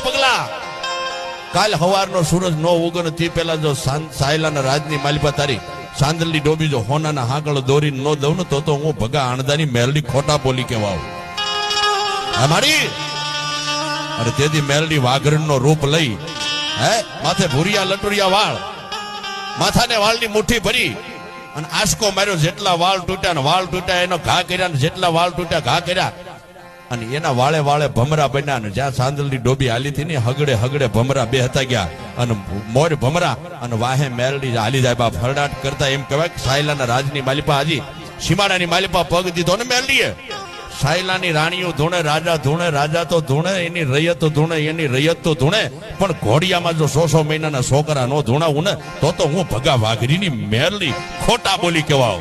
પગલા કાલ હવારનો સૂરજ નો ઉગન તે પેલા જો સાયલાના રાજની માલિપા તારી સાંદલની ડોબી જો હોનાના હાંકળ દોરી ન દઉં ને તો હું ભગા આણદાની મેલડી ખોટા બોલી કેવાવ અમારી અરે તેથી મેલડી વાઘરણનો રૂપ લઈ માથે ભૂરિયા લટુરિયા વાળ માથાને વાળની મુઠ્ઠી ભરી અને આસકો માર્યો જેટલા વાળ તૂટ્યા ને વાળ તૂટ્યા એનો ઘા કર્યા ને જેટલા વાળ તૂટ્યા ઘા કર્યા અને એના વાળે વાળે ભમરા બન્યા ને જ્યાં સાંદલની ડોબી હાલી હતી ને હગડે હગડે ભમરા બે હતા ગયા અને મોર ભમરા અને વાહે મેલડી હાલી જાય બા ફરડાટ કરતા એમ કહેવાય કે સાયલાના રાજની માલિપા હાજી સીમાડાની માલિપા પગ દીધો ને મેલડીએ સાયલાની રાણીઓ ધૂણે રાજા ધૂણે રાજા તો ધૂણે એની રૈયત ધૂણે એની રૈયત તો ધૂણે પણ ઘોડિયામાં જો 100 મહિનાના છોકરા નો ધૂણાવું ને તો હું ભગા વાઘરીની મેલડી ખોટા બોલી કહેવાવ